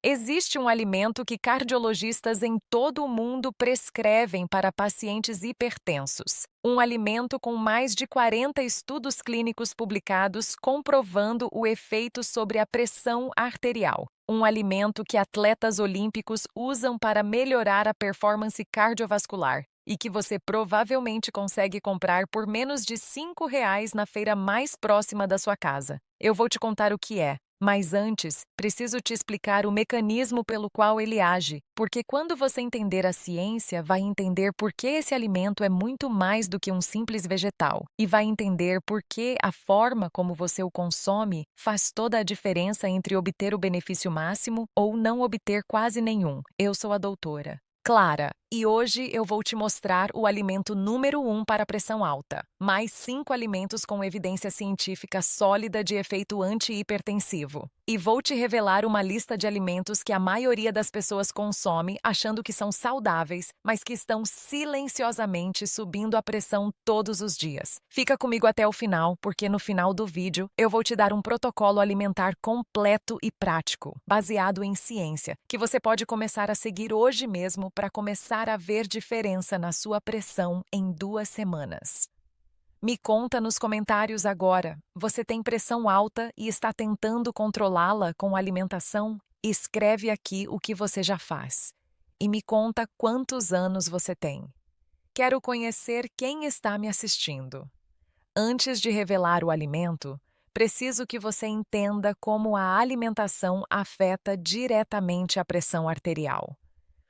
Existe um alimento que cardiologistas em todo o mundo prescrevem para pacientes hipertensos. Um alimento com mais de 40 estudos clínicos publicados comprovando o efeito sobre a pressão arterial. Um alimento que atletas olímpicos usam para melhorar a performance cardiovascular e que você provavelmente consegue comprar por menos de R$ 5 na feira mais próxima da sua casa. Eu vou te contar o que é. Mas antes, preciso te explicar o mecanismo pelo qual ele age, porque quando você entender a ciência, vai entender por que esse alimento é muito mais do que um simples vegetal, e vai entender por que a forma como você o consome faz toda a diferença entre obter o benefício máximo ou não obter quase nenhum. Eu sou a doutora Clara, e hoje eu vou te mostrar o alimento número 1 para pressão alta, mais 5 alimentos com evidência científica sólida de efeito anti-hipertensivo. E vou te revelar uma lista de alimentos que a maioria das pessoas consome achando que são saudáveis, mas que estão silenciosamente subindo a pressão todos os dias. Fica comigo até o final, porque no final do vídeo eu vou te dar um protocolo alimentar completo e prático, baseado em ciência, que você pode começar a seguir hoje mesmo para começar a ver diferença na sua pressão em 2 semanas. Me conta nos comentários agora, você tem pressão alta e está tentando controlá-la com alimentação? Escreve aqui o que você já faz. E me conta quantos anos você tem. Quero conhecer quem está me assistindo. Antes de revelar o alimento, preciso que você entenda como a alimentação afeta diretamente a pressão arterial.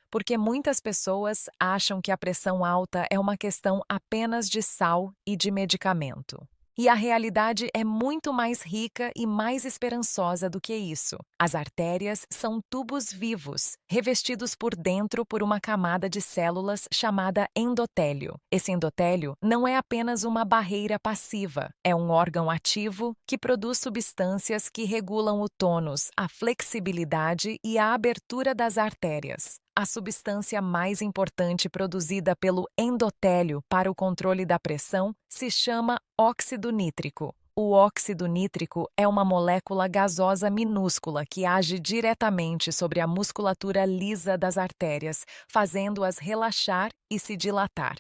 Porque muitas pessoas acham que a pressão alta é uma questão apenas de sal e de medicamento. E a realidade é muito mais rica e mais esperançosa do que isso. As artérias são tubos vivos, revestidos por dentro por uma camada de células chamada endotélio. Esse endotélio não é apenas uma barreira passiva, é um órgão ativo que produz substâncias que regulam o tônus, a flexibilidade e a abertura das artérias. A substância mais importante produzida pelo endotélio para o controle da pressão se chama óxido nítrico. O óxido nítrico é uma molécula gasosa minúscula que age diretamente sobre a musculatura lisa das artérias, fazendo-as relaxar e se dilatar.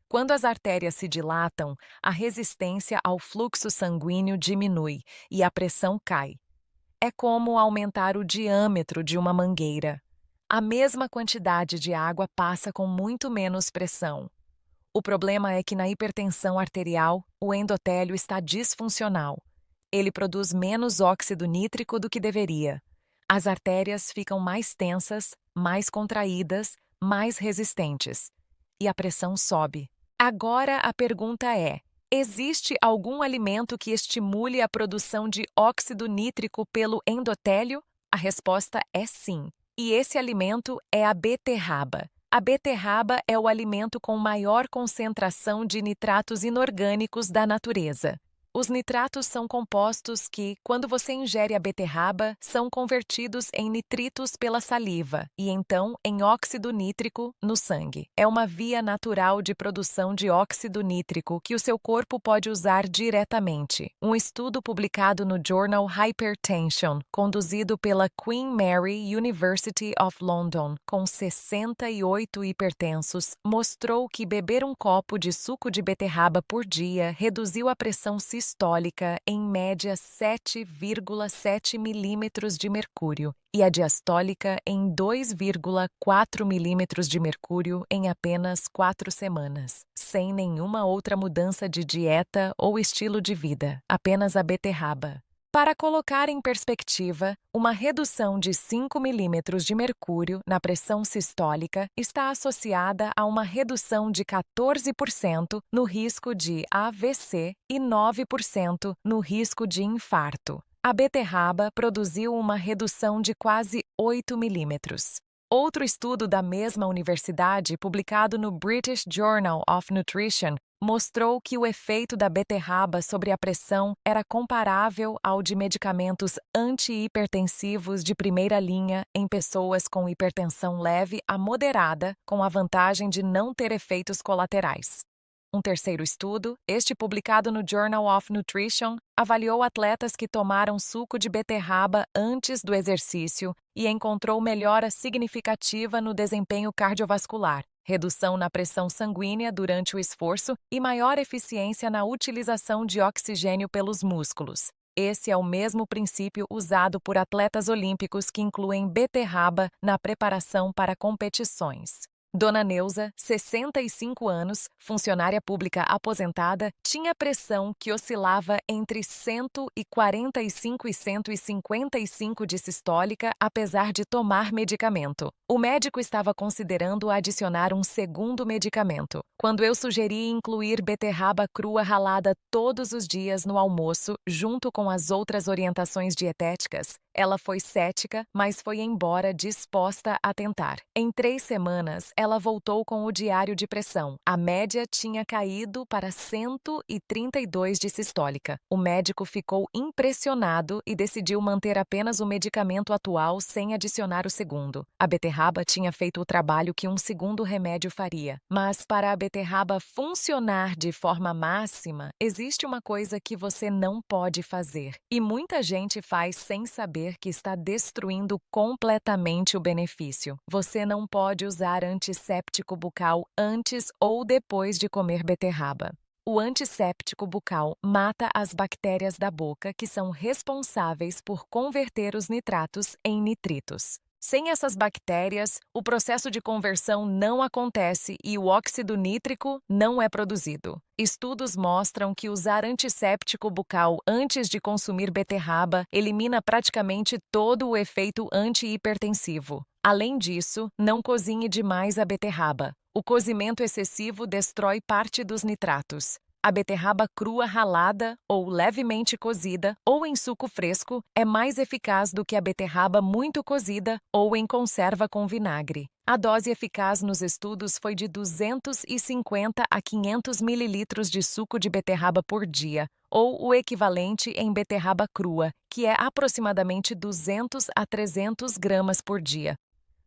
Quando as artérias se dilatam, a resistência ao fluxo sanguíneo diminui e a pressão cai. É como aumentar o diâmetro de uma mangueira. A mesma quantidade de água passa com muito menos pressão. O problema é que na hipertensão arterial, o endotélio está disfuncional. Ele produz menos óxido nítrico do que deveria. As artérias ficam mais tensas, mais contraídas, mais resistentes. E a pressão sobe. Agora a pergunta é: existe algum alimento que estimule a produção de óxido nítrico pelo endotélio? A resposta é sim. E esse alimento é a beterraba. A beterraba é o alimento com maior concentração de nitratos inorgânicos da natureza. Os nitratos são compostos que, quando você ingere a beterraba, são convertidos em nitritos pela saliva e então em óxido nítrico no sangue. É uma via natural de produção de óxido nítrico que o seu corpo pode usar diretamente. Um estudo publicado no Journal Hypertension, conduzido pela Queen Mary University of London, com 68 hipertensos, mostrou que beber um copo de suco de beterraba por dia reduziu a pressão sistólica em média 7,7 milímetros de mercúrio e a diastólica em 2,4 milímetros de mercúrio em apenas 4 semanas, sem nenhuma outra mudança de dieta ou estilo de vida, apenas a beterraba. Para colocar em perspectiva, uma redução de 5 milímetros de mercúrio na pressão sistólica está associada a uma redução de 14% no risco de AVC e 9% no risco de infarto. A beterraba produziu uma redução de quase 8 milímetros. Outro estudo da mesma universidade, publicado no British Journal of Nutrition, mostrou que o efeito da beterraba sobre a pressão era comparável ao de medicamentos anti-hipertensivos de primeira linha em pessoas com hipertensão leve a moderada, com a vantagem de não ter efeitos colaterais. Um terceiro estudo, este publicado no Journal of Nutrition, avaliou atletas que tomaram suco de beterraba antes do exercício e encontrou melhora significativa no desempenho cardiovascular, redução na pressão sanguínea durante o esforço e maior eficiência na utilização de oxigênio pelos músculos. Esse é o mesmo princípio usado por atletas olímpicos que incluem beterraba na preparação para competições. Dona Neuza, 65 anos, funcionária pública aposentada, tinha pressão que oscilava entre 145 e 155 de sistólica, apesar de tomar medicamento. O médico estava considerando adicionar um segundo medicamento. Quando eu sugeri incluir beterraba crua ralada todos os dias no almoço, junto com as outras orientações dietéticas, ela foi cética, mas foi embora disposta a tentar. Em 3 semanas, ela voltou com o diário de pressão. A média tinha caído para 132 de sistólica. O médico ficou impressionado e decidiu manter apenas o medicamento atual sem adicionar o segundo. A beterraba tinha feito o trabalho que um segundo remédio faria. Mas para a beterraba funcionar de forma máxima, existe uma coisa que você não pode fazer. E muita gente faz sem saber que está destruindo completamente o benefício. Você não pode usar antisséptico bucal antes ou depois de comer beterraba. O antisséptico bucal mata as bactérias da boca que são responsáveis por converter os nitratos em nitritos. Sem essas bactérias, o processo de conversão não acontece e o óxido nítrico não é produzido. Estudos mostram que usar antisséptico bucal antes de consumir beterraba elimina praticamente todo o efeito antihipertensivo. Além disso, não cozinhe demais a beterraba. O cozimento excessivo destrói parte dos nitratos. A beterraba crua ralada ou levemente cozida ou em suco fresco é mais eficaz do que a beterraba muito cozida ou em conserva com vinagre. A dose eficaz nos estudos foi de 250 a 500 ml de suco de beterraba por dia, ou o equivalente em beterraba crua, que é aproximadamente 200 a 300 gramas por dia.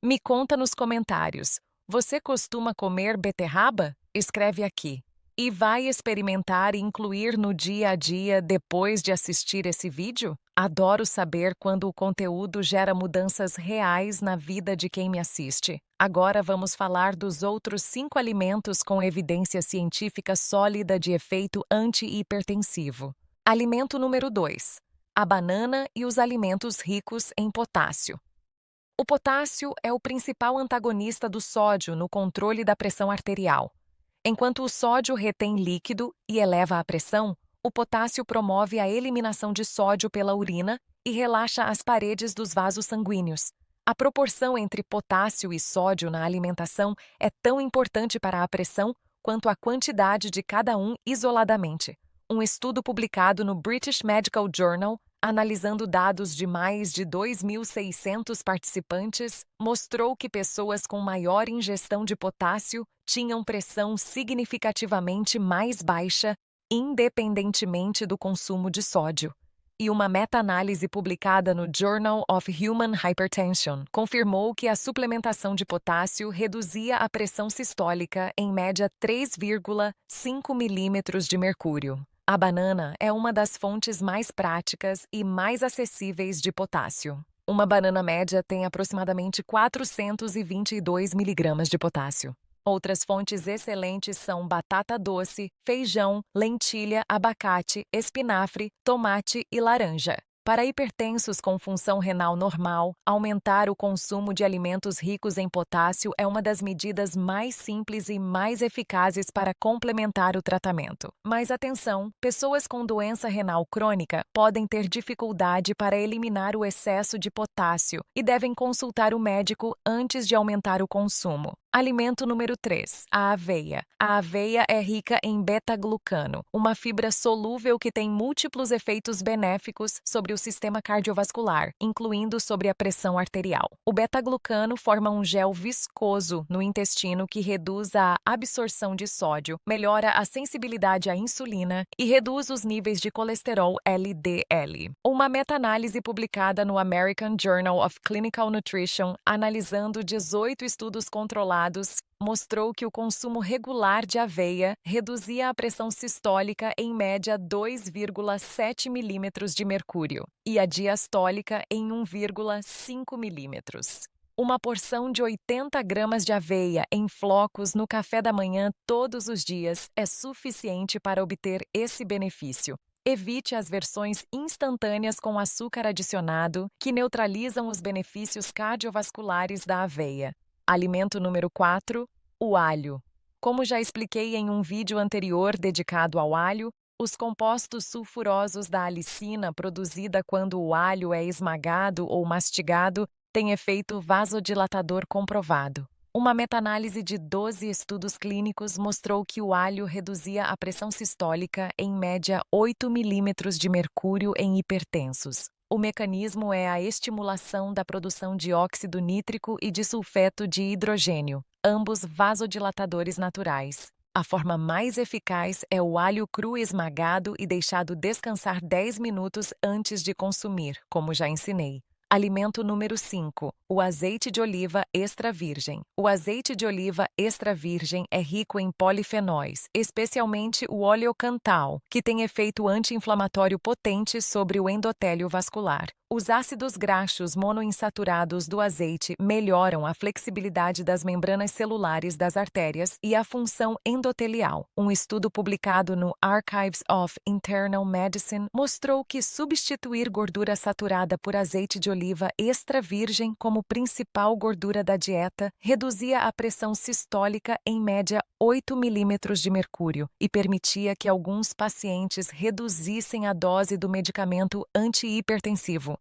Me conta nos comentários, você costuma comer beterraba? Escreve aqui. E vai experimentar e incluir no dia a dia depois de assistir esse vídeo? Adoro saber quando o conteúdo gera mudanças reais na vida de quem me assiste. Agora vamos falar dos outros 5 alimentos com evidência científica sólida de efeito antihipertensivo. Alimento número 2. A banana e os alimentos ricos em potássio. O potássio é o principal antagonista do sódio no controle da pressão arterial. Enquanto o sódio retém líquido e eleva a pressão, o potássio promove a eliminação de sódio pela urina e relaxa as paredes dos vasos sanguíneos. A proporção entre potássio e sódio na alimentação é tão importante para a pressão quanto a quantidade de cada um isoladamente. Um estudo publicado no British Medical Journal, analisando dados de mais de 2.600 participantes, mostrou que pessoas com maior ingestão de potássio tinham pressão significativamente mais baixa, independentemente do consumo de sódio. E uma meta-análise publicada no Journal of Human Hypertension confirmou que a suplementação de potássio reduzia a pressão sistólica em média 3,5 milímetros de mercúrio. A banana é uma das fontes mais práticas e mais acessíveis de potássio. Uma banana média tem aproximadamente 422 miligramas de potássio. Outras fontes excelentes são batata doce, feijão, lentilha, abacate, espinafre, tomate e laranja. Para hipertensos com função renal normal, aumentar o consumo de alimentos ricos em potássio é uma das medidas mais simples e mais eficazes para complementar o tratamento. Mas atenção, pessoas com doença renal crônica podem ter dificuldade para eliminar o excesso de potássio e devem consultar o médico antes de aumentar o consumo. Alimento número 3, a aveia. A aveia é rica em beta-glucano, uma fibra solúvel que tem múltiplos efeitos benéficos sobre o sistema cardiovascular, incluindo sobre a pressão arterial. O beta-glucano forma um gel viscoso no intestino que reduz a absorção de sódio, melhora a sensibilidade à insulina e reduz os níveis de colesterol LDL. Uma meta-análise publicada no American Journal of Clinical Nutrition, analisando 18 estudos controlados estudados mostrou que o consumo regular de aveia reduzia a pressão sistólica em média 2,7 milímetros de mercúrio e a diastólica em 1,5 milímetros. Uma porção de 80 gramas de aveia em flocos no café da manhã todos os dias é suficiente para obter esse benefício. Evite as versões instantâneas com açúcar adicionado, que neutralizam os benefícios cardiovasculares da aveia. Alimento número 4, o alho. Como já expliquei em um vídeo anterior dedicado ao alho, os compostos sulfurosos da alicina produzida quando o alho é esmagado ou mastigado têm efeito vasodilatador comprovado. Uma meta-análise de 12 estudos clínicos mostrou que o alho reduzia a pressão sistólica em média 8 milímetros de mercúrio em hipertensos. O mecanismo é a estimulação da produção de óxido nítrico e de sulfeto de hidrogênio, ambos vasodilatadores naturais. A forma mais eficaz é o alho cru esmagado e deixado descansar 10 minutos antes de consumir, como já ensinei. Alimento número 5, o azeite de oliva extra virgem. O azeite de oliva extra virgem é rico em polifenóis, especialmente o oleocantal, que tem efeito anti-inflamatório potente sobre o endotélio vascular. Os ácidos graxos monoinsaturados do azeite melhoram a flexibilidade das membranas celulares das artérias e a função endotelial. Um estudo publicado no Archives of Internal Medicine mostrou que substituir gordura saturada por azeite de oliva extra virgem como principal gordura da dieta reduzia a pressão sistólica em média 8 milímetros de mercúrio e permitia que alguns pacientes reduzissem a dose do medicamento antihipertensivo.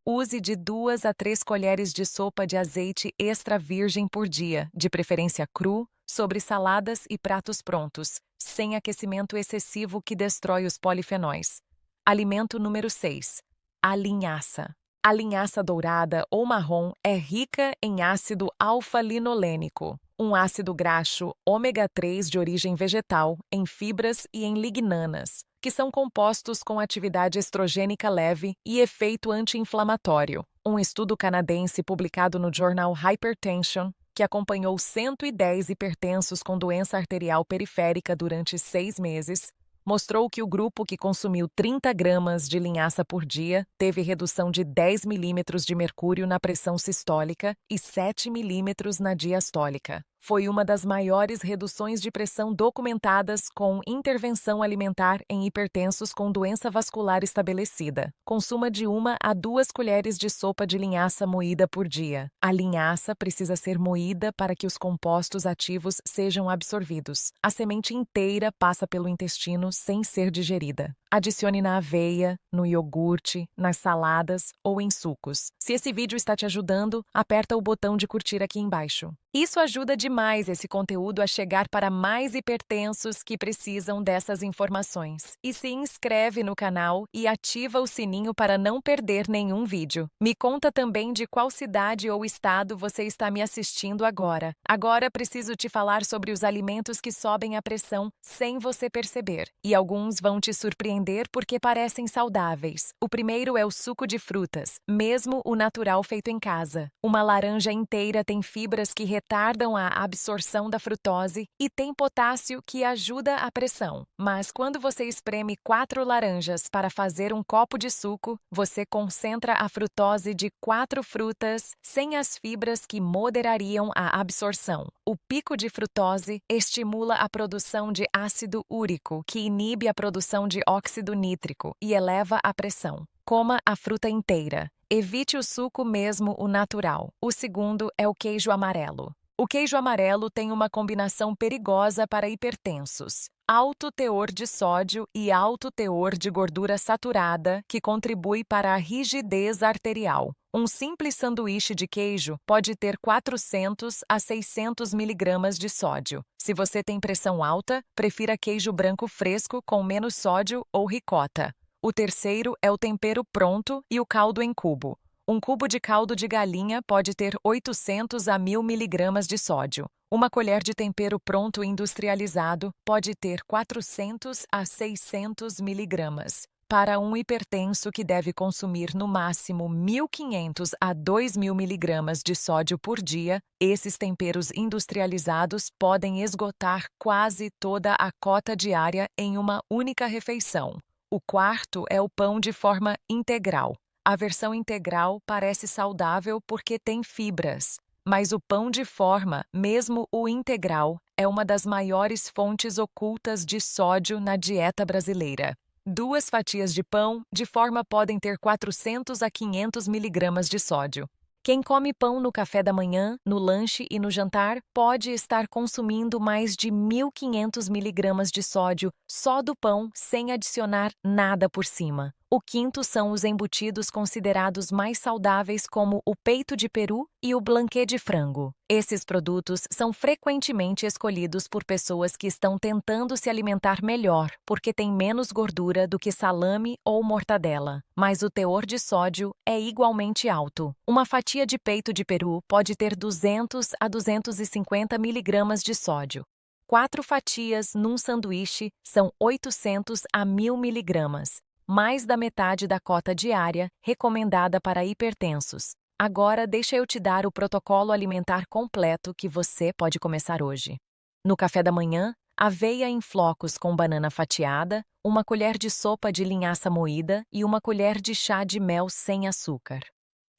Use de 2 a 3 colheres de sopa de azeite extra virgem por dia, de preferência cru, sobre saladas e pratos prontos, sem aquecimento excessivo que destrói os polifenóis. Alimento número 6. A linhaça. A linhaça dourada ou marrom é rica em ácido alfa-linolênico, um ácido graxo ômega 3 de origem vegetal, em fibras e em lignanas, que são compostos com atividade estrogênica leve e efeito anti-inflamatório. Um estudo canadense publicado no jornal Hypertension, que acompanhou 110 hipertensos com doença arterial periférica durante 6 meses, mostrou que o grupo que consumiu 30 gramas de linhaça por dia teve redução de 10 milímetros de mercúrio na pressão sistólica e 7 milímetros na diastólica. Foi uma das maiores reduções de pressão documentadas com intervenção alimentar em hipertensos com doença vascular estabelecida. Consuma de 1 a 2 colheres de sopa de linhaça moída por dia. A linhaça precisa ser moída para que os compostos ativos sejam absorvidos. A semente inteira passa pelo intestino sem ser digerida. Adicione na aveia, no iogurte, nas saladas ou em sucos. Se esse vídeo está te ajudando, aperta o botão de curtir aqui embaixo. Isso ajuda demais esse conteúdo a chegar para mais hipertensos que precisam dessas informações. E se inscreve no canal e ativa o sininho para não perder nenhum vídeo. Me conta também de qual cidade ou estado você está me assistindo agora. Agora preciso te falar sobre os alimentos que sobem a pressão sem você perceber. E alguns vão te surpreender porque parecem saudáveis. O primeiro é o suco de frutas, mesmo o natural feito em casa. Uma laranja inteira tem fibras que retardam a absorção da frutose e tem potássio que ajuda a pressão. Mas quando você espreme 4 laranjas para fazer um copo de suco, você concentra a frutose de 4 frutas sem as fibras que moderariam a absorção. O pico de frutose estimula a produção de ácido úrico, que inibe a produção de óxido nítrico e eleva a pressão. Coma a fruta inteira. Evite o suco mesmo o natural. O segundo é o queijo amarelo. O queijo amarelo tem uma combinação perigosa para hipertensos. Alto teor de sódio e alto teor de gordura saturada que contribui para a rigidez arterial. Um simples sanduíche de queijo pode ter 400 a 600 miligramas de sódio. Se você tem pressão alta, prefira queijo branco fresco com menos sódio ou ricota. O terceiro é o tempero pronto e o caldo em cubo. Um cubo de caldo de galinha pode ter 800 a 1000 miligramas de sódio. Uma colher de tempero pronto industrializado pode ter 400 a 600 miligramas. Para um hipertenso que deve consumir no máximo 1.500 a 2.000 miligramas de sódio por dia, esses temperos industrializados podem esgotar quase toda a cota diária em uma única refeição. O quarto é o pão de forma integral. A versão integral parece saudável porque tem fibras, mas o pão de forma, mesmo o integral, é uma das maiores fontes ocultas de sódio na dieta brasileira. 2 fatias de pão de forma podem ter 400 a 500 miligramas de sódio. Quem come pão no café da manhã, no lanche e no jantar pode estar consumindo mais de 1.500 miligramas de sódio só do pão sem adicionar nada por cima. O quinto são os embutidos considerados mais saudáveis como o peito de peru e o blanquê de frango. Esses produtos são frequentemente escolhidos por pessoas que estão tentando se alimentar melhor porque têm menos gordura do que salame ou mortadela, mas o teor de sódio é igualmente alto. Uma fatia de peito de peru pode ter 200 a 250 miligramas de sódio. 4 fatias num sanduíche são 800 a 1.000 miligramas. Mais da metade da cota diária recomendada para hipertensos. Agora, deixa eu te dar o protocolo alimentar completo que você pode começar hoje. No café da manhã, aveia em flocos com banana fatiada, uma colher de sopa de linhaça moída e uma colher de chá de mel sem açúcar.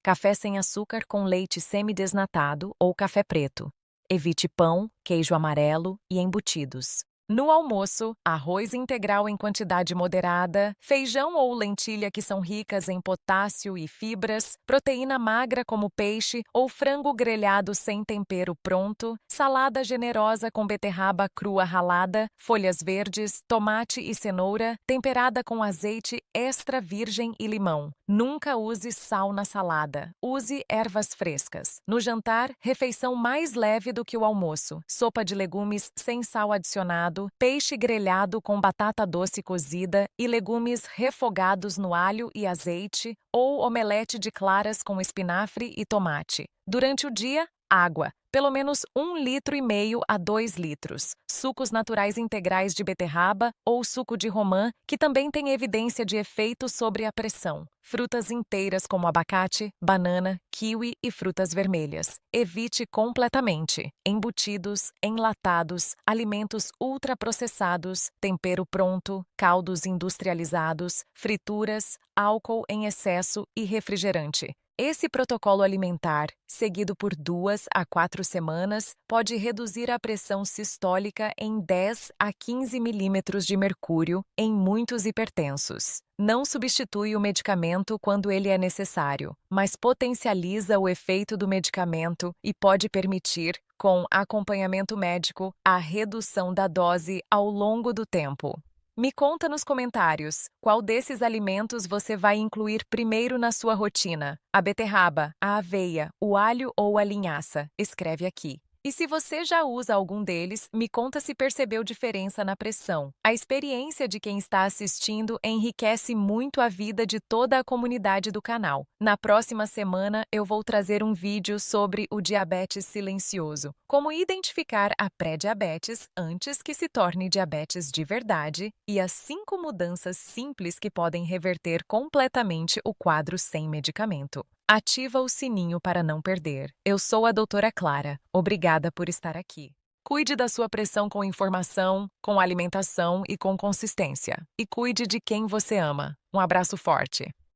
Café sem açúcar com leite semidesnatado ou café preto. Evite pão, queijo amarelo e embutidos. No almoço, arroz integral em quantidade moderada, feijão ou lentilha que são ricas em potássio e fibras, proteína magra como peixe ou frango grelhado sem tempero pronto, salada generosa com beterraba crua ralada, folhas verdes, tomate e cenoura, temperada com azeite extra virgem e limão. Nunca use sal na salada. Use ervas frescas. No jantar, refeição mais leve do que o almoço. Sopa de legumes sem sal adicionado, peixe grelhado com batata doce cozida e legumes refogados no alho e azeite, ou omelete de claras com espinafre e tomate. Durante o dia, água, pelo menos 1,5 litro a 2 litros. Sucos naturais integrais de beterraba ou suco de romã, que também tem evidência de efeito sobre a pressão. Frutas inteiras como abacate, banana, kiwi e frutas vermelhas. Evite completamente embutidos, enlatados, alimentos ultraprocessados, tempero pronto, caldos industrializados, frituras, álcool em excesso e refrigerante. Esse protocolo alimentar, seguido por 2 a 4 semanas, pode reduzir a pressão sistólica em 10 a 15 milímetros de mercúrio em muitos hipertensos. Não substitui o medicamento quando ele é necessário, mas potencializa o efeito do medicamento e pode permitir, com acompanhamento médico, a redução da dose ao longo do tempo. Me conta nos comentários qual desses alimentos você vai incluir primeiro na sua rotina. A beterraba, a aveia, o alho ou a linhaça? Escreve aqui. E se você já usa algum deles, me conta se percebeu diferença na pressão. A experiência de quem está assistindo enriquece muito a vida de toda a comunidade do canal. Na próxima semana, eu vou trazer um vídeo sobre o diabetes silencioso. Como identificar a pré-diabetes antes que se torne diabetes de verdade e as 5 mudanças simples que podem reverter completamente o quadro sem medicamento. Ativa o sininho para não perder. Eu sou a doutora Clara. Obrigada por estar aqui. Cuide da sua pressão com informação, com alimentação e com consistência. E cuide de quem você ama. Um abraço forte.